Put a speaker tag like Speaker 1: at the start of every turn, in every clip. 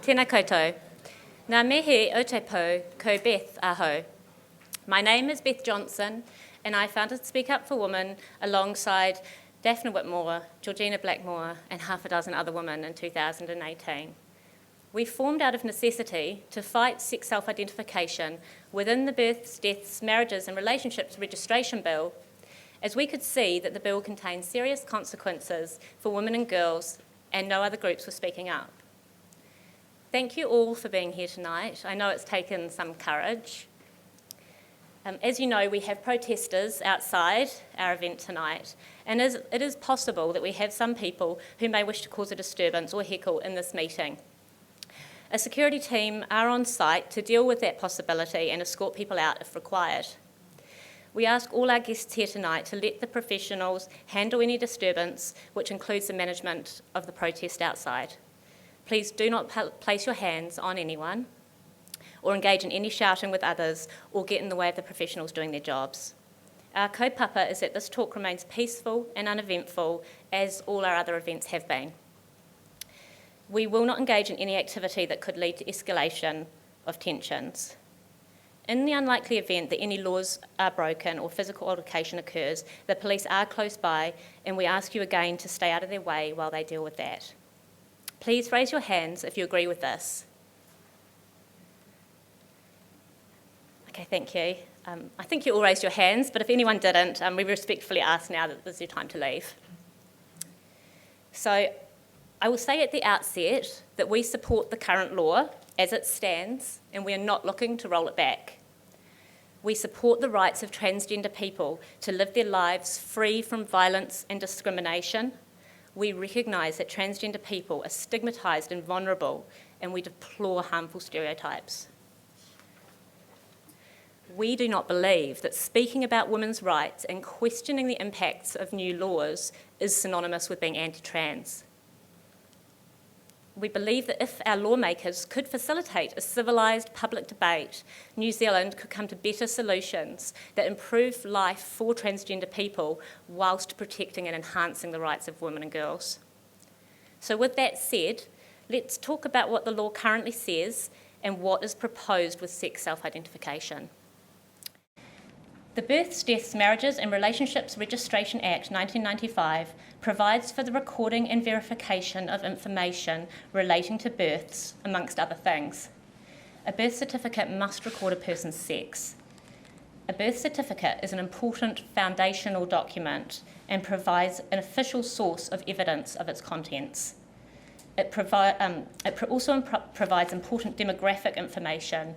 Speaker 1: Tēnā koutou. Ngā mihi o te pō, ko Beth aho. My name is Beth Johnson, and I founded Speak Up for Women alongside Daphne Whitmore, Georgina Blackmore, and half a dozen other women in 2018. We formed out of necessity to fight sex self-identification within the Births, Deaths, Marriages and Relationships Registration Bill, as we could see that the bill contained serious consequences for women and girls, and no other groups were speaking up. Thank you all for being here tonight. I know it's taken some courage. As you know, we have protesters outside our event tonight, and it is possible that we have some people who may wish to cause a disturbance or heckle in this meeting. A security team are on site to deal with that possibility and escort people out if required. We ask all our guests here tonight to let the professionals handle any disturbance, which includes the management of the protest outside. Please do not place your hands on anyone or engage in any shouting with others or get in the way of the professionals doing their jobs. Our kaupapa is that this talk remains peaceful and uneventful, as all our other events have been. We will not engage in any activity that could lead to escalation of tensions. In the unlikely event that any laws are broken or physical altercation occurs, the police are close by, and we ask you again to stay out of their way while they deal with that. Please raise your hands if you agree with this. Okay, thank you. I think you all raised your hands, but if anyone didn't, we respectfully ask now that this is your time to leave. So I will say at the outset that we support the current law as it stands, and we are not looking to roll it back. We support the rights of transgender people to live their lives free from violence and discrimination. We recognise that transgender people are stigmatised and vulnerable, and we deplore harmful stereotypes. We do not believe that speaking about women's rights and questioning the impacts of new laws is synonymous with being anti-trans. We believe that if our lawmakers could facilitate a civilised public debate, New Zealand could come to better solutions that improve life for transgender people whilst protecting and enhancing the rights of women and girls. So with that said, let's talk about what the law currently says and what is proposed with sex self-identification. The Births, Deaths, Marriages and Relationships Registration Act 1995 provides for the recording and verification of information relating to births, amongst other things. A birth certificate must record a person's sex. A birth certificate is an important foundational document and provides an official source of evidence of its contents. It also provides important demographic information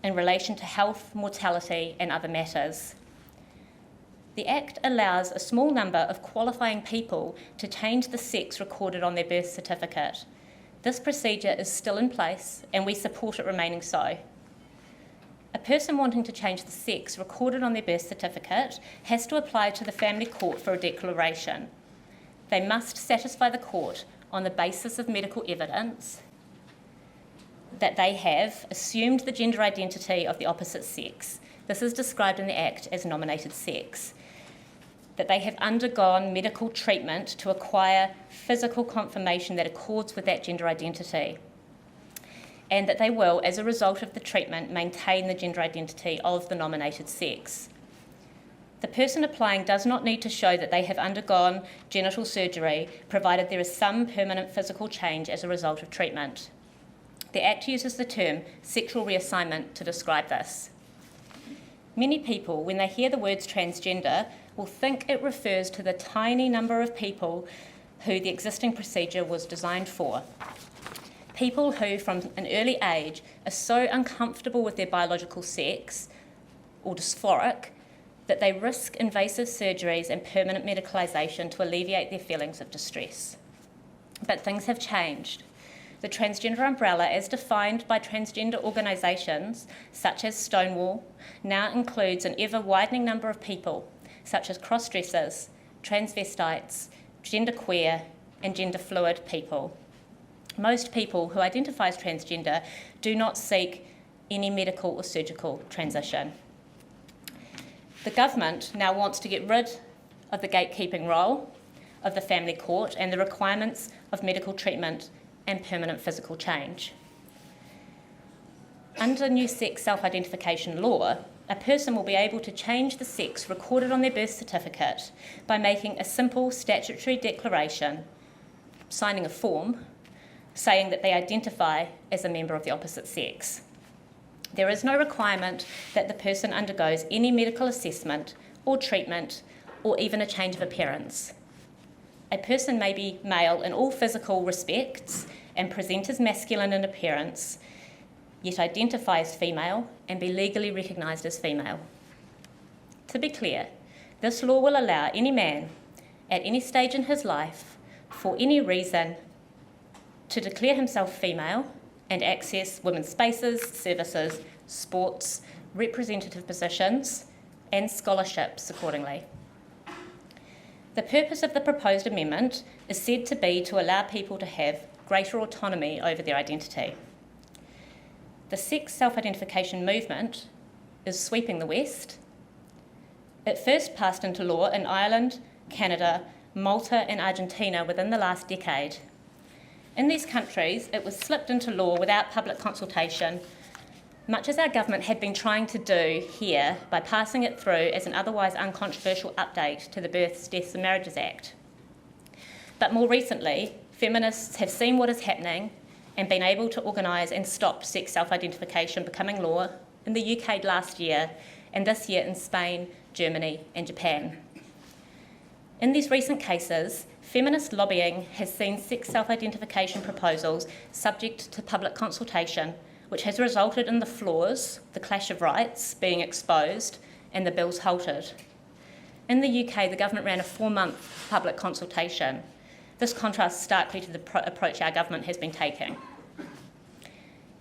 Speaker 1: in relation to health, mortality and other matters. The Act allows a small number of qualifying people to change the sex recorded on their birth certificate. This procedure is still in place and we support it remaining so. A person wanting to change the sex recorded on their birth certificate has to apply to the family court for a declaration. They must satisfy the court on the basis of medical evidence that they have assumed the gender identity of the opposite sex. This is described in the Act as nominated sex. That they have undergone medical treatment to acquire physical confirmation that accords with that gender identity, and that they will, as a result of the treatment, maintain the gender identity of the nominated sex. The person applying does not need to show that they have undergone genital surgery, provided there is some permanent physical change as a result of treatment. The Act uses the term sexual reassignment to describe this. Many people, when they hear the words transgender, will think it refers to the tiny number of people who the existing procedure was designed for. People who, from an early age, are so uncomfortable with their biological sex, or dysphoric, that they risk invasive surgeries and permanent medicalisation to alleviate their feelings of distress. But things have changed. The transgender umbrella, as defined by transgender organisations such as Stonewall, now includes an ever-widening number of people, such as cross-dressers, transvestites, genderqueer, and gender-fluid people. Most people who identify as transgender do not seek any medical or surgical transition. The government now wants to get rid of the gatekeeping role of the family court and the requirements of medical treatment and permanent physical change. Under new sex self-identification law, a person will be able to change the sex recorded on their birth certificate by making a simple statutory declaration, signing a form, saying that they identify as a member of the opposite sex. There is no requirement that the person undergoes any medical assessment or treatment or even a change of appearance. A person may be male in all physical respects and present as masculine in appearance, yet identify as female and be legally recognised as female. To be clear, this law will allow any man at any stage in his life, for any reason, to declare himself female and access women's spaces, services, sports, representative positions, and scholarships accordingly. The purpose of the proposed amendment is said to be to allow people to have greater autonomy over their identity. The sex self-identification movement is sweeping the West. It first passed into law in Ireland, Canada, Malta and Argentina within the last decade. In these countries, it was slipped into law without public consultation, much as our government had been trying to do here by passing it through as an otherwise uncontroversial update to the Births, Deaths and Marriages Act. But more recently, feminists have seen what is happening and been able to organise and stop sex self-identification becoming law in the UK last year and this year in Spain, Germany and Japan. In these recent cases, feminist lobbying has seen sex self-identification proposals subject to public consultation, which has resulted in the flaws, the clash of rights, being exposed and the bills halted. In the UK, the government ran a 4-month public consultation. This contrasts starkly to the approach our government has been taking.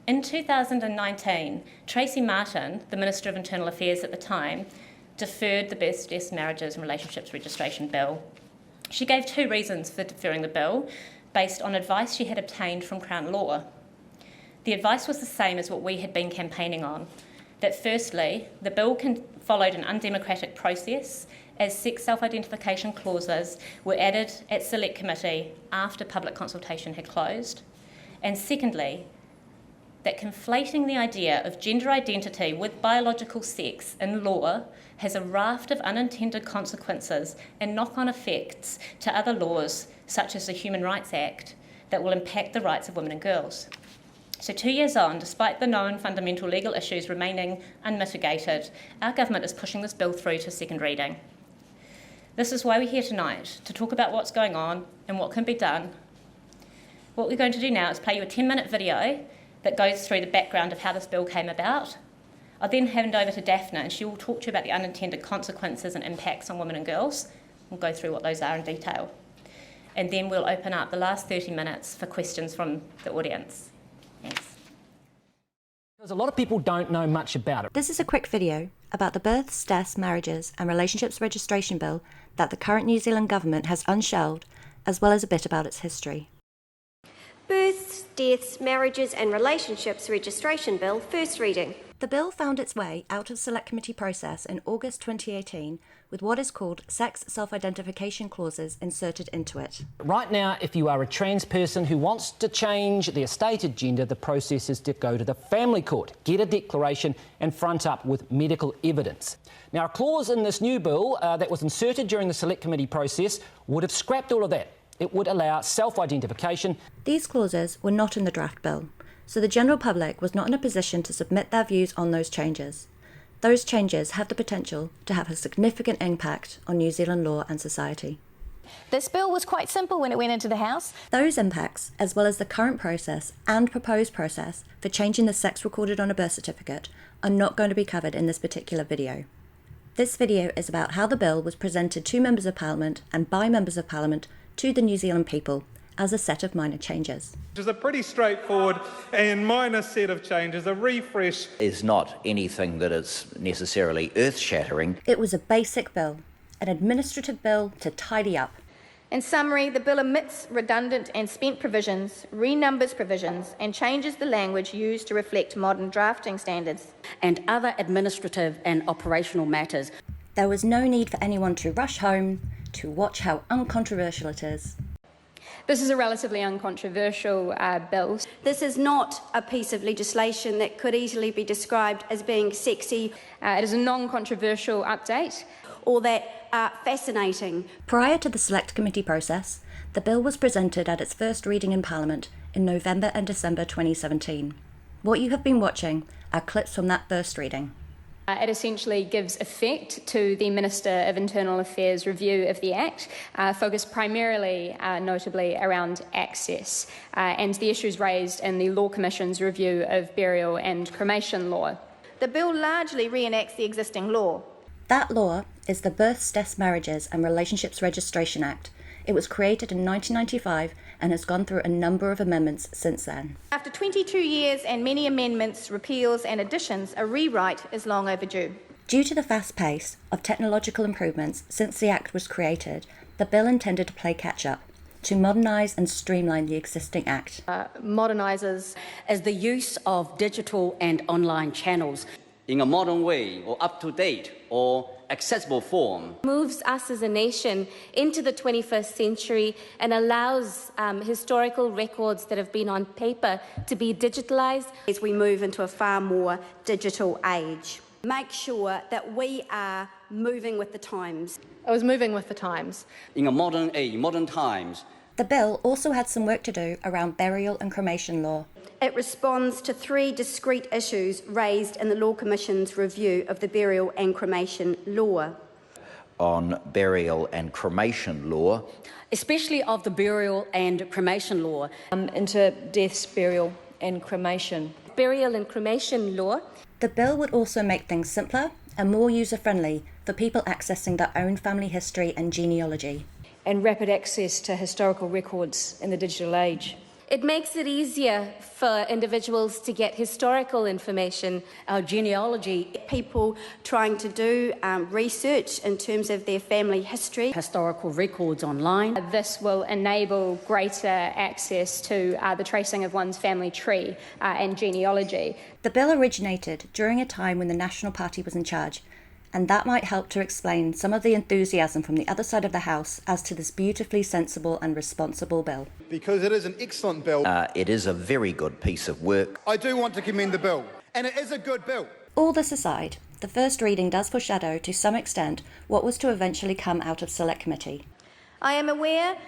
Speaker 1: In 2019, Tracy Martin, the Minister of Internal Affairs at the time, deferred the Births, Deaths, Marriages and Relationships Registration Bill. She gave 2 reasons for deferring the bill, based on advice she had obtained from Crown Law. The advice was the same as what we had been campaigning on, that firstly, the bill followed an undemocratic process as sex self-identification clauses were added at Select Committee after public consultation had closed, and secondly, that conflating the idea of gender identity with biological sex in law has a raft of unintended consequences and knock-on effects to other laws, such as the Human Rights Act, that will impact the rights of women and girls. So 2 years on, despite the known fundamental legal issues remaining unmitigated, our government is pushing this bill through to second reading. This is why we're here tonight, to talk about what's going on and what can be done. What we're going to do now is play you a 10-minute video that goes through the background of how this bill came about. I'll then hand over to Daphne and she will talk to you about the unintended consequences and impacts on women and girls. We'll go through what those are in detail. And then we'll open up the last 30 minutes for questions from the audience. Thanks.
Speaker 2: Because a lot of people don't know much about it.
Speaker 3: This is a quick video about the Births, Deaths, Marriages and Relationships Registration Bill that the current New Zealand Government has unshelved, as well as a bit about its history.
Speaker 4: Births, Deaths, Marriages and Relationships Registration Bill, first reading.
Speaker 3: The bill found its way out of Select Committee process in August 2018 with what is called sex self-identification clauses inserted into it.
Speaker 2: Right now, if you are a trans person who wants to change their stated gender, the process is to go to the family court, get a declaration and front up with medical evidence. Now, a clause in this new bill that was inserted during the Select Committee process would have scrapped all of that. It would allow self-identification.
Speaker 3: These clauses were not in the draft bill, so the general public was not in a position to submit their views on those changes. Those changes have the potential to have a significant impact on New Zealand law and society.
Speaker 5: This bill was quite simple when it went into the House.
Speaker 3: Those impacts, as well as the current process and proposed process for changing the sex recorded on a birth certificate, are not going to be covered in this particular video. This video is about how the bill was presented to Members of Parliament and by Members of Parliament to the New Zealand people as a set of minor changes.
Speaker 6: Which is a pretty straightforward and minor set of changes, a refresh.
Speaker 7: Is not anything that is necessarily earth-shattering.
Speaker 3: It was a basic bill, an administrative bill to tidy up.
Speaker 5: In summary, the bill omits redundant and spent provisions, renumbers provisions, and changes the language used to reflect modern drafting standards.
Speaker 8: And other administrative and operational matters.
Speaker 3: There was no need for anyone to rush home to watch how uncontroversial it is.
Speaker 9: This is a relatively uncontroversial bill.
Speaker 4: This is not a piece of legislation that could easily be described as being sexy.
Speaker 9: It is a non-controversial update.
Speaker 4: Or that fascinating.
Speaker 3: Prior to the Select Committee process, the bill was presented at its first reading in Parliament in November and December 2017. What you have been watching are clips from that first reading.
Speaker 9: It essentially gives effect to the Minister of Internal Affairs' review of the Act, focused primarily, notably, around access and the issues raised in the Law Commission's review of burial and cremation law.
Speaker 5: The bill largely reenacts the existing law.
Speaker 3: That law is the Births, Deaths, Marriages and Relationships Registration Act. It was created in 1995 and has gone through a number of amendments since then.
Speaker 5: After 22 years and many amendments, repeals and additions, a rewrite is long overdue.
Speaker 3: Due to the fast pace of technological improvements since the Act was created, the bill intended to play catch-up, to modernise and streamline the existing Act.
Speaker 5: Modernises
Speaker 8: as the use of digital and online channels
Speaker 10: in a modern way or up-to-date or accessible form.
Speaker 11: Moves us as a nation into the 21st century and allows historical records that have been on paper to be digitalised.
Speaker 4: As we move into a far more digital age, make sure that we are moving with the times.
Speaker 5: I was moving with the times.
Speaker 10: In a modern age, modern times.
Speaker 3: The bill also had some work to do around burial and cremation law.
Speaker 4: It responds to 3 discrete issues raised in the Law Commission's review of the burial and cremation law.
Speaker 7: On burial and cremation law,
Speaker 8: especially of the burial and cremation law.
Speaker 12: Into deaths, burial and cremation.
Speaker 11: Burial and cremation law.
Speaker 3: The bill would also make things simpler and more user-friendly for people accessing their own family history and genealogy.
Speaker 12: And rapid access to historical records in the digital age.
Speaker 11: It makes it easier for individuals to get historical information.
Speaker 8: Our genealogy.
Speaker 4: People trying to do research in terms of their family history.
Speaker 8: Historical records online.
Speaker 9: This will enable greater access to the tracing of one's family tree and genealogy.
Speaker 3: The bill originated during a time when the National Party was in charge, and that might help to explain some of the enthusiasm from the other side of the House as to this beautifully sensible and responsible bill.
Speaker 13: Because it is an excellent bill.
Speaker 7: It is a very good piece of work.
Speaker 13: I do want to commend the bill, and it is a good bill.
Speaker 3: All this aside, the first reading does foreshadow to some extent what was to eventually come out of Select Committee.
Speaker 5: I am aware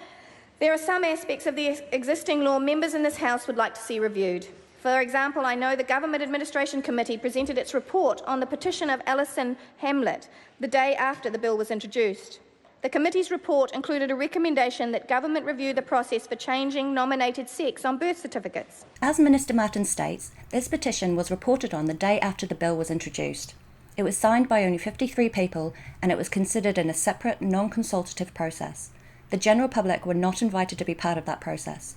Speaker 5: there are some aspects of the existing law members in this House would like to see reviewed. For example, I know the Government Administration Committee presented its report on the petition of Alison Hamlet the day after the bill was introduced. The committee's report included a recommendation that government review the process for changing nominated sex on birth certificates.
Speaker 3: As Minister Martin states, this petition was reported on the day after the bill was introduced. It was signed by only 53 people and it was considered in a separate, non-consultative process. The general public were not invited to be part of that process.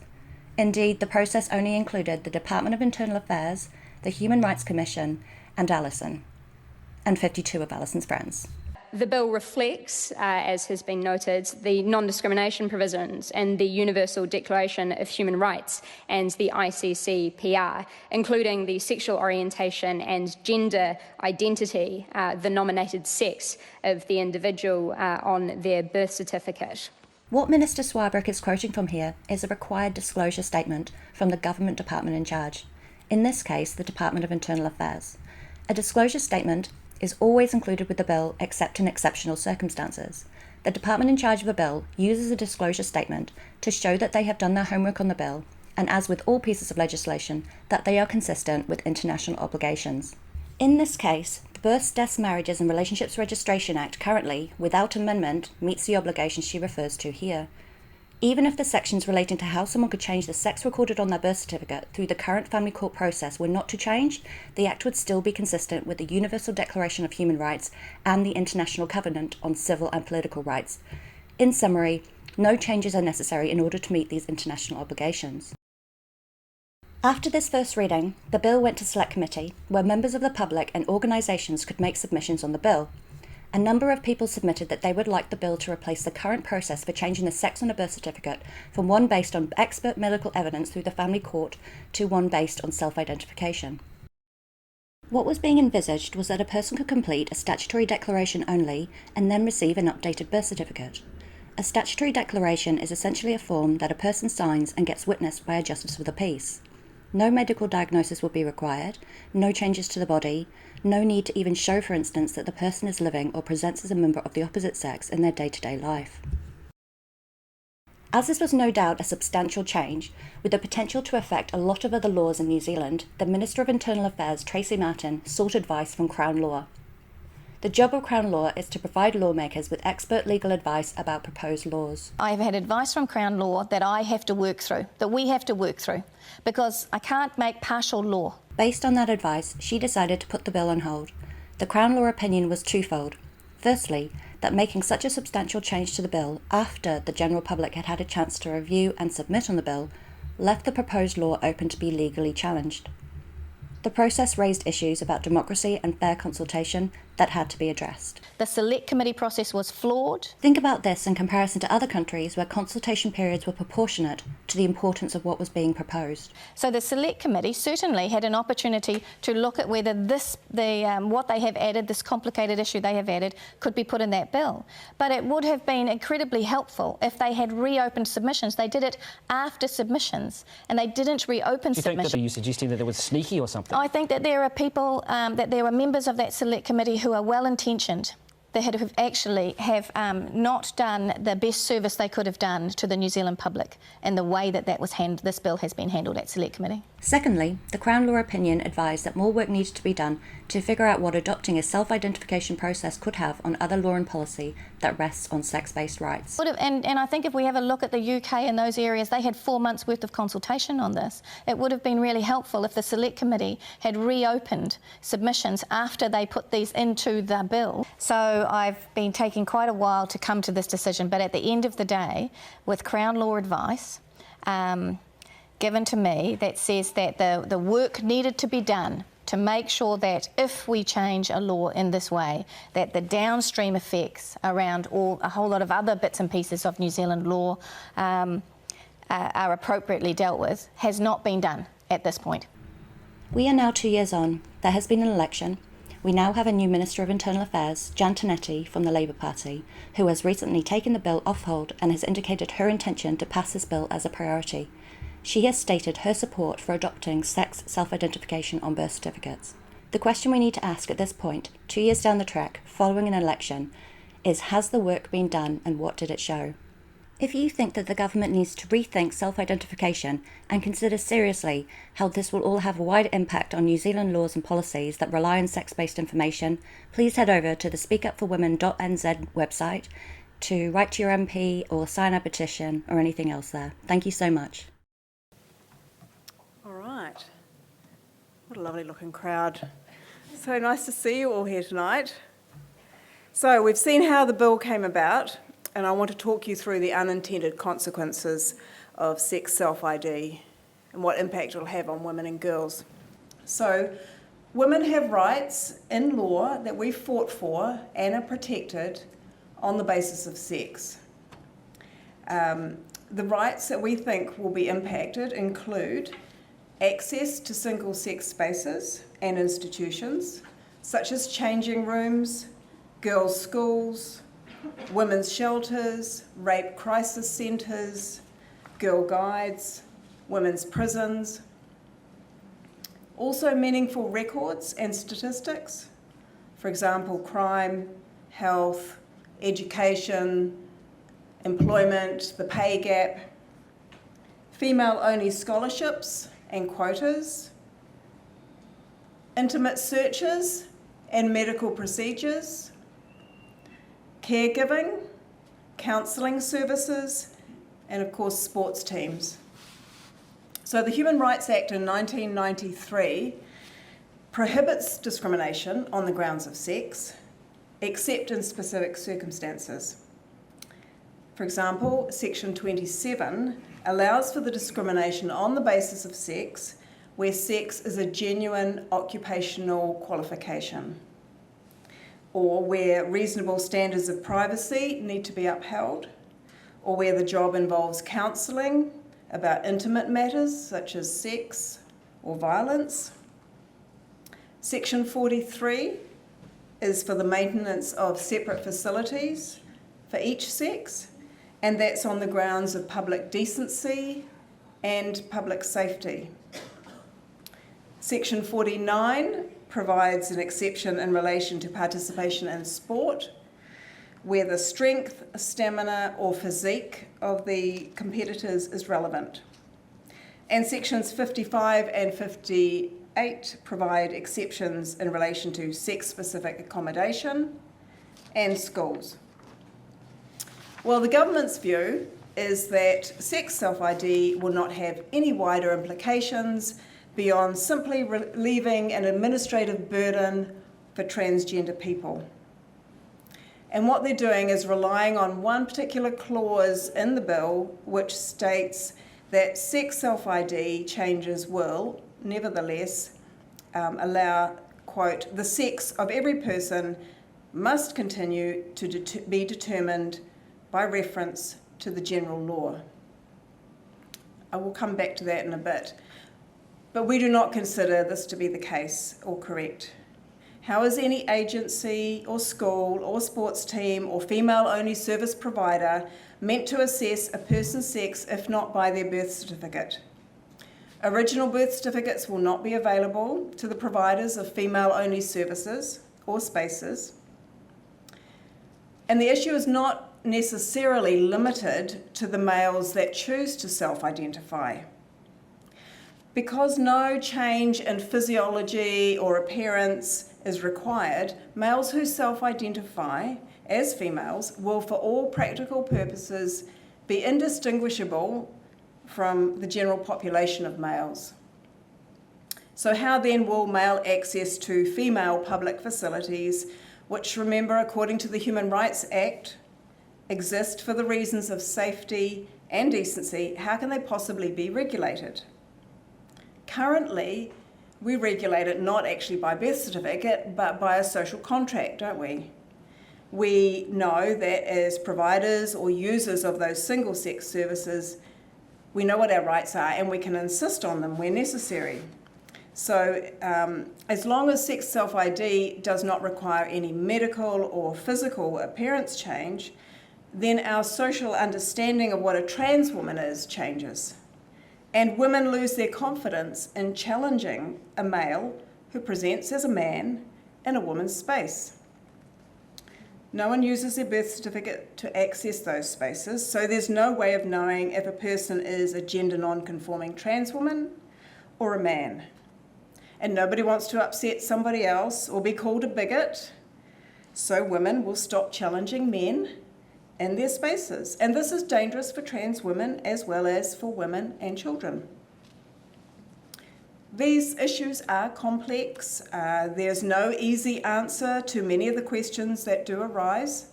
Speaker 3: Indeed, the process only included the Department of Internal Affairs, the Human Rights Commission, and Alison, and 52 of Alison's friends.
Speaker 9: The bill reflects, as has been noted, the non-discrimination provisions in the Universal Declaration of Human Rights and the ICCPR, including the sexual orientation and gender identity, the nominated sex of the individual on their birth certificate.
Speaker 3: What Minister Swarbrick is quoting from here is a required disclosure statement from the government department in charge, in this case the Department of Internal Affairs. A disclosure statement is always included with the bill except in exceptional circumstances. The department in charge of a bill uses a disclosure statement to show that they have done their homework on the bill, and as with all pieces of legislation, that they are consistent with international obligations. In this case, the Births, Deaths, Marriages and Relationships Registration Act currently, without amendment, meets the obligations she refers to here. Even if the sections relating to how someone could change the sex recorded on their birth certificate through the current family court process were not to change, the Act would still be consistent with the Universal Declaration of Human Rights and the International Covenant on Civil and Political Rights. In summary, no changes are necessary in order to meet these international obligations. After this first reading, the bill went to Select Committee, where members of the public and organisations could make submissions on the bill. A number of people submitted that they would like the bill to replace the current process for changing the sex on a birth certificate from one based on expert medical evidence through the family court to one based on self-identification. What was being envisaged was that a person could complete a statutory declaration only and then receive an updated birth certificate. A statutory declaration is essentially a form that a person signs and gets witnessed by a justice of the peace. No medical diagnosis will be required, no changes to the body, no need to even show, for instance, that the person is living or presents as a member of the opposite sex in their day-to-day life. As this was no doubt a substantial change, with the potential to affect a lot of other laws in New Zealand, the Minister of Internal Affairs, Tracy Martin, sought advice from Crown Law. The job of Crown Law is to provide lawmakers with expert legal advice about proposed laws.
Speaker 5: I've had advice from Crown Law that I have to work through, that we have to work through, because I can't make partial law.
Speaker 3: Based on that advice, she decided to put the bill on hold. The Crown Law opinion was twofold. Firstly, that making such a substantial change to the bill after the general public had had a chance to review and submit on the bill left the proposed law open to be legally challenged. The process raised issues about democracy and fair consultation that had to be addressed.
Speaker 5: The Select Committee process was flawed.
Speaker 3: Think about this in comparison to other countries where consultation periods were proportionate to the importance of what was being proposed.
Speaker 5: So the Select Committee certainly had an opportunity to look at whether what they have added, this complicated issue they have added, could be put in that bill. But it would have been incredibly helpful if they had reopened submissions. They did it after submissions, and they didn't reopen submissions.
Speaker 2: Do you think that you're suggesting that it was sneaky or something?
Speaker 5: I think that there are people, that there are members of that Select Committee who are well-intentioned, that have actually not done the best service they could have done to the New Zealand public in the way that this bill has been handled at Select Committee.
Speaker 3: Secondly, the Crown Law opinion advised that more work needed to be done to figure out what adopting a self-identification process could have on other law and policy that rests on sex-based rights.
Speaker 5: And I think if we have a look at the UK and those areas, they had 4 months' worth of consultation on this. It would have been really helpful if the Select Committee had reopened submissions after they put these into the bill. So I've been taking quite a while to come to this decision, but at the end of the day, with Crown Law advice given to me that says that the work needed to be done to make sure that if we change a law in this way, that the downstream effects around a whole lot of other bits and pieces of New Zealand law are appropriately dealt with, has not been done at this point.
Speaker 3: We are now 2 years on. There has been an election. We now have a new Minister of Internal Affairs, Jan Tinetti from the Labour Party, who has recently taken the bill off hold and has indicated her intention to pass this bill as a priority. She has stated her support for adopting sex self-identification on birth certificates. The question we need to ask at this point, 2 years down the track, following an election, is has the work been done and what did it show? If you think that the government needs to rethink self-identification and consider seriously how this will all have a wide impact on New Zealand laws and policies that rely on sex-based information, please head over to the speakupforwomen.nz website to write to your MP or sign a petition or anything else there. Thank you so much.
Speaker 14: All right. What a lovely looking crowd. So nice to see you all here tonight. So we've seen how the bill came about, and I want to talk you through the unintended consequences of sex self-ID and what impact it'll have on women and girls. So women have rights in law that we fought for and are protected on the basis of sex. The rights that we think will be impacted include access to single-sex spaces and institutions, such as changing rooms, girls' schools, women's shelters, rape crisis centres, girl guides, women's prisons. Also meaningful records and statistics, for example, crime, health, education, employment, the pay gap, female-only scholarships and quotas, intimate searches and medical procedures, caregiving, counselling services, and of course sports teams. So the Human Rights Act in 1993 prohibits discrimination on the grounds of sex, except in specific circumstances. For example, Section 27 allows for the discrimination on the basis of sex where sex is a genuine occupational qualification, or where reasonable standards of privacy need to be upheld, or where the job involves counselling about intimate matters such as sex or violence. Section 43 is for the maintenance of separate facilities for each sex, and that's on the grounds of public decency and public safety. Section 49 provides an exception in relation to participation in sport, where the strength, stamina or physique of the competitors is relevant. And sections 55 and 58 provide exceptions in relation to sex-specific accommodation and schools. Well, the government's view is that sex self-ID will not have any wider implications beyond simply relieving an administrative burden for transgender people. And what they're doing is relying on one particular clause in the bill which states that sex self-ID changes will, nevertheless, allow, quote, the sex of every person must continue to be determined by reference to the general law. I will come back to that in a bit. But we do not consider this to be the case or correct. How is any agency or school or sports team or female-only service provider meant to assess a person's sex if not by their birth certificate? Original birth certificates will not be available to the providers of female-only services or spaces. And the issue is not necessarily limited to the males that choose to self-identify. Because no change in physiology or appearance is required, males who self-identify as females will, for all practical purposes, be indistinguishable from the general population of males. So how then will male access to female public facilities, which, remember, according to the Human Rights Act, exist for the reasons of safety and decency, how can they possibly be regulated? Currently, we regulate it not actually by birth certificate, but by a social contract, don't we? We know that as providers or users of those single-sex services, we know what our rights are and we can insist on them where necessary. So as long as sex self-ID does not require any medical or physical appearance change, then our social understanding of what a trans woman is changes. And women lose their confidence in challenging a male who presents as a man in a woman's space. No one uses their birth certificate to access those spaces, so there's no way of knowing if a person is a gender non-conforming trans woman or a man. And nobody wants to upset somebody else or be called a bigot, so women will stop challenging men in their spaces. And this is dangerous for trans women as well as for women and children. These issues are complex. There's no easy answer to many of the questions that do arise,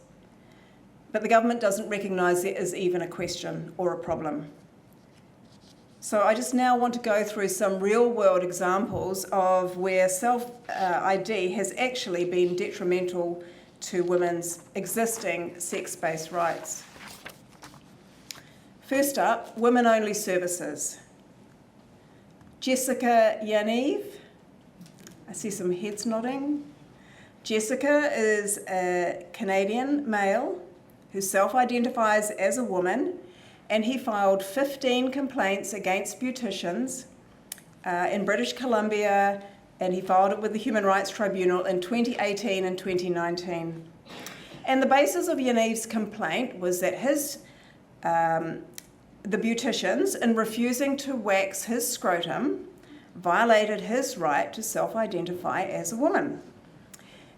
Speaker 14: but the government doesn't recognise there is even a question or a problem. So I just now want to go through some real-world examples of where self-ID has actually been detrimental to women's existing sex-based rights. First up, women-only services. Jessica Yaniv, I see some heads nodding. Jessica is a Canadian male who self-identifies as a woman, and he filed 15 complaints against beauticians in British Columbia, and he filed it with the Human Rights Tribunal in 2018 and 2019. And the basis of Yaniv's complaint was that the beauticians, in refusing to wax his scrotum, violated his right to self-identify as a woman.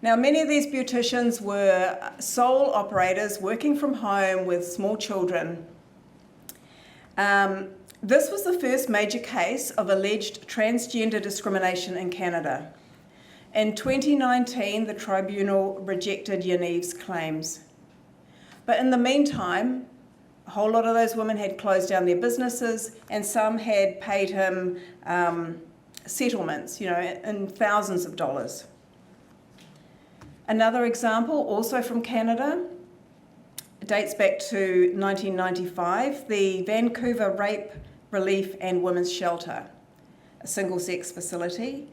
Speaker 14: Now, many of these beauticians were sole operators working from home with small children. This was the first major case of alleged transgender discrimination in Canada. In 2019, the tribunal rejected Yaniv's claims. But in the meantime, a whole lot of those women had closed down their businesses, and some had paid him settlements, in thousands of dollars. Another example, also from Canada, dates back to 1995, the Vancouver Rape Relief and Women's Shelter, a single-sex facility.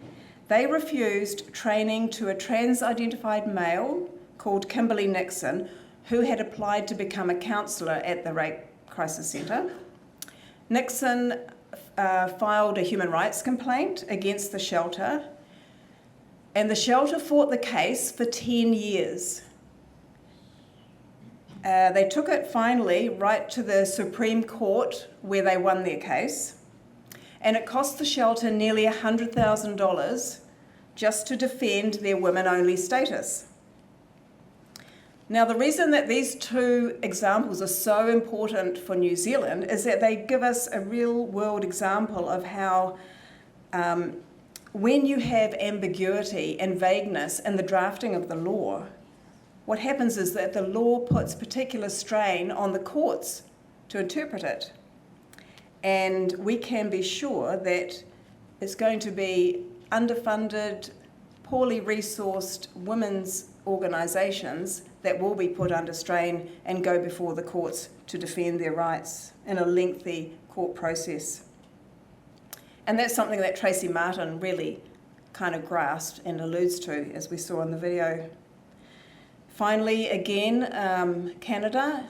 Speaker 14: They refused training to a trans-identified male called Kimberly Nixon, who had applied to become a counsellor at the Rape Crisis Centre. Nixon filed a human rights complaint against the shelter, and the shelter fought the case for 10 years. They took it finally right to the Supreme Court, where they won their case, and it cost the shelter nearly $100,000 just to defend their women-only status. Now, the reason that these two examples are so important for New Zealand is that they give us a real-world example of how when you have ambiguity and vagueness in the drafting of the law, what happens is that the law puts particular strain on the courts to interpret it. And we can be sure that it's going to be underfunded, poorly resourced women's organisations that will be put under strain and go before the courts to defend their rights in a lengthy court process. And that's something that Tracy Martin really kind of grasped and alludes to, as we saw in the video. Finally, again, Canada,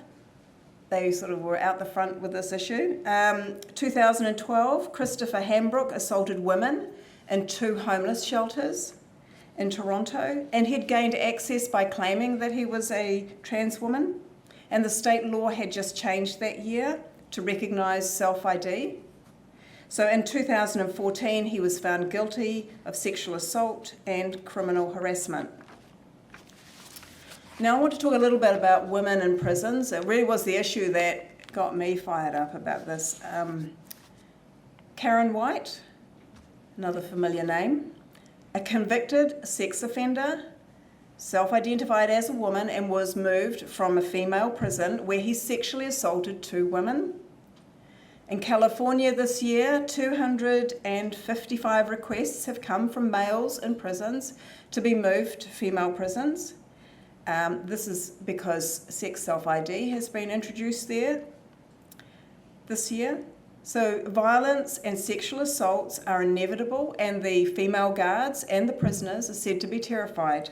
Speaker 14: they sort of were out the front with this issue. 2012, Christopher Hambrook assaulted women in 2 homeless shelters in Toronto, and he'd gained access by claiming that he was a trans woman, and the state law had just changed that year to recognise self-ID. So in 2014, he was found guilty of sexual assault and criminal harassment. Now I want to talk a little bit about women in prisons. It really was the issue that got me fired up about this. Karen White, another familiar name, a convicted sex offender, self-identified as a woman, and was moved from a female prison where he sexually assaulted 2 women. In California this year, 255 requests have come from males in prisons to be moved to female prisons. This is because sex self-ID has been introduced there this year. So violence and sexual assaults are inevitable, and the female guards and the prisoners are said to be terrified.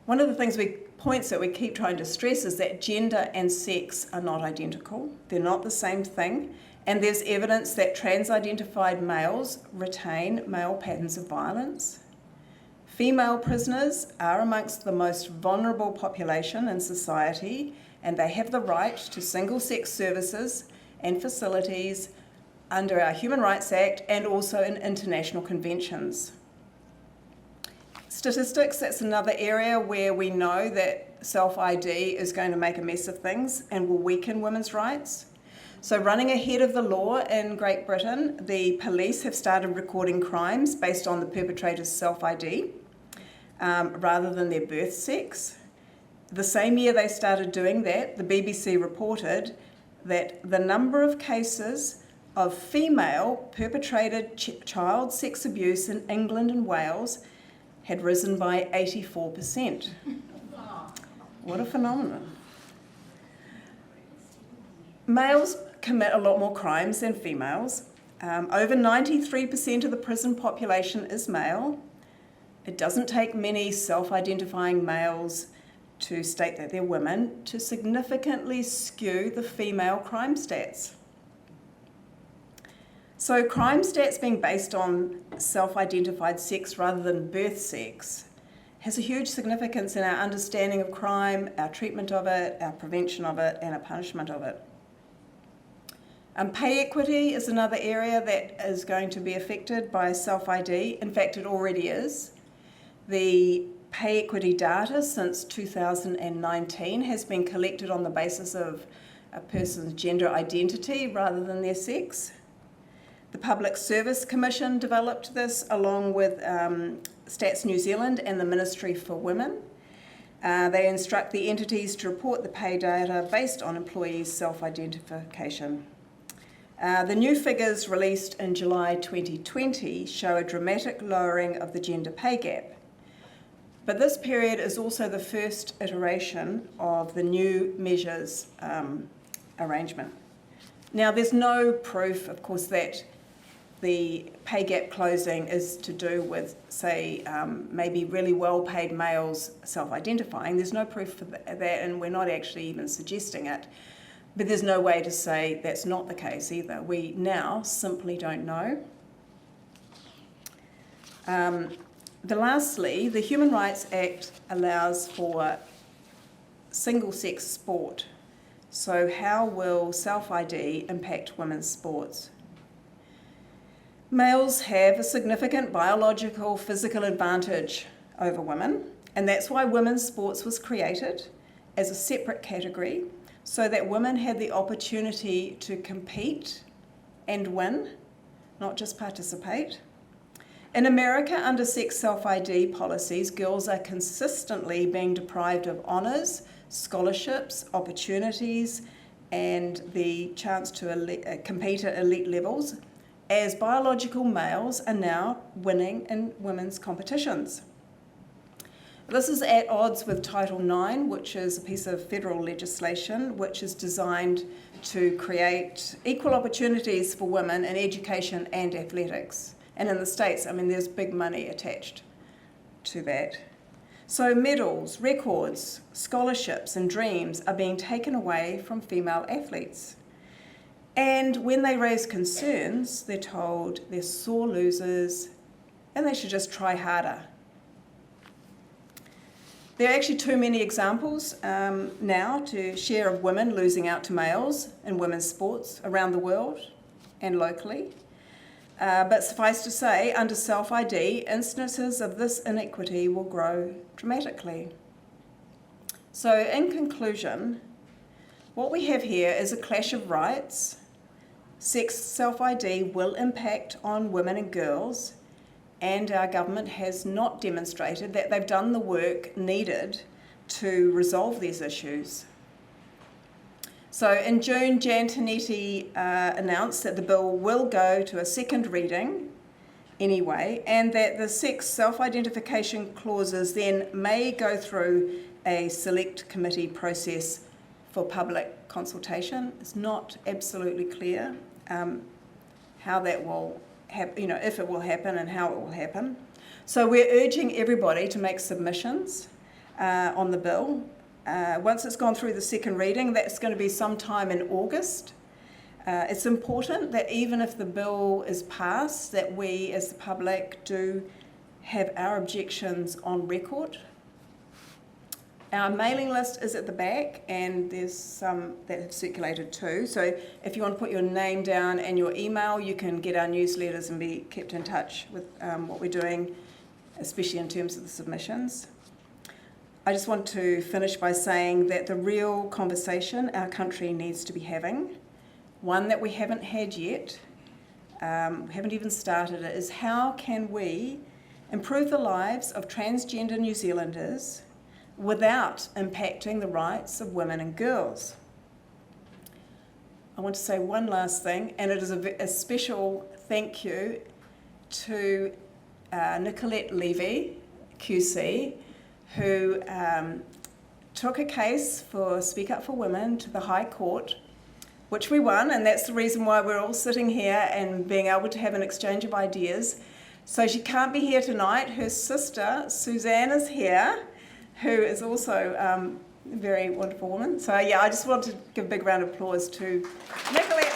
Speaker 14: One of the points that we keep trying to stress is that gender and sex are not identical. They're not the same thing, and there's evidence that trans-identified males retain male patterns of violence. Female prisoners are amongst the most vulnerable population in society, and they have the right to single-sex services and facilities under our Human Rights Act and also in international conventions. Statistics, that's another area where we know that self-ID is going to make a mess of things and will weaken women's rights. So running ahead of the law in Great Britain, the police have started recording crimes based on the perpetrator's self-ID rather than their birth sex. The same year they started doing that, the BBC reported that the number of cases of female perpetrated child sex abuse in England and Wales had risen by 84%. What a phenomenon. Males commit a lot more crimes than females. Over 93% of the prison population is male. It doesn't take many self-identifying males to state that they're women to significantly skew the female crime stats. So crime stats being based on self-identified sex rather than birth sex has a huge significance in our understanding of crime, our treatment of it, our prevention of it, and our punishment of it. Pay equity is another area that is going to be affected by self-ID. In fact, it already is. The pay equity data since 2019 has been collected on the basis of a person's gender identity rather than their sex. The Public Service Commission developed this along with Stats New Zealand and the Ministry for Women. They instruct the entities to report the pay data based on employees' self-identification. The new figures released in July 2020 show a dramatic lowering of the gender pay gap. But this period is also the first iteration of the new measures arrangement. Now, there's no proof, of course, that the pay gap closing is to do with, say, maybe really well-paid males self-identifying. There's no proof for that, and we're not actually even suggesting it. But there's no way to say that's not the case either. We now simply don't know. Lastly, the Human Rights Act allows for single-sex sport. So how will self-ID impact women's sports? Males have a significant biological, physical advantage over women, and that's why women's sports was created as a separate category, so that women had the opportunity to compete and win, not just participate. In America, under sex self-ID policies, girls are consistently being deprived of honours, scholarships, opportunities, and the chance to compete at elite levels, as biological males are now winning in women's competitions. This is at odds with Title IX, which is a piece of federal legislation which is designed to create equal opportunities for women in education and athletics. And in the States, I mean, there's big money attached to that. So medals, records, scholarships and dreams are being taken away from female athletes. And when they raise concerns, they're told they're sore losers and they should just try harder. There are actually too many examples now to share of women losing out to males in women's sports around the world and locally. But suffice to say, under self-ID, instances of this inequity will grow dramatically. So in conclusion, what we have here is a clash of rights. Sex self-ID will impact on women and girls, and our government has not demonstrated that they've done the work needed to resolve these issues. So in June, Jan Tinetti announced that the bill will go to a second reading anyway, and that the sex self-identification clauses then may go through a select committee process for public consultation. It's not absolutely clear how that will happen, if it will happen and how it will happen. So we're urging everybody to make submissions on the bill. Once it's gone through the second reading, that's going to be sometime in August. It's important that even if the bill is passed, that we as the public do have our objections on record. Our mailing list is at the back, and there's some that have circulated too. So if you want to put your name down and your email, you can get our newsletters and be kept in touch with what we're doing, especially in terms of the submissions. I just want to finish by saying that the real conversation our country needs to be having, one that we haven't had yet, we haven't even started it, is how can we improve the lives of transgender New Zealanders without impacting the rights of women and girls. I want to say one last thing, and it is a special thank you to Nicolette Levy, QC, who took a case for Speak Up for Women to the High Court, which we won, and that's the reason why we're all sitting here and being able to have an exchange of ideas. So she can't be here tonight. Her sister, Suzanne, is here, who is also a very wonderful woman. So yeah, I just want to give a big round of applause to Nicolette.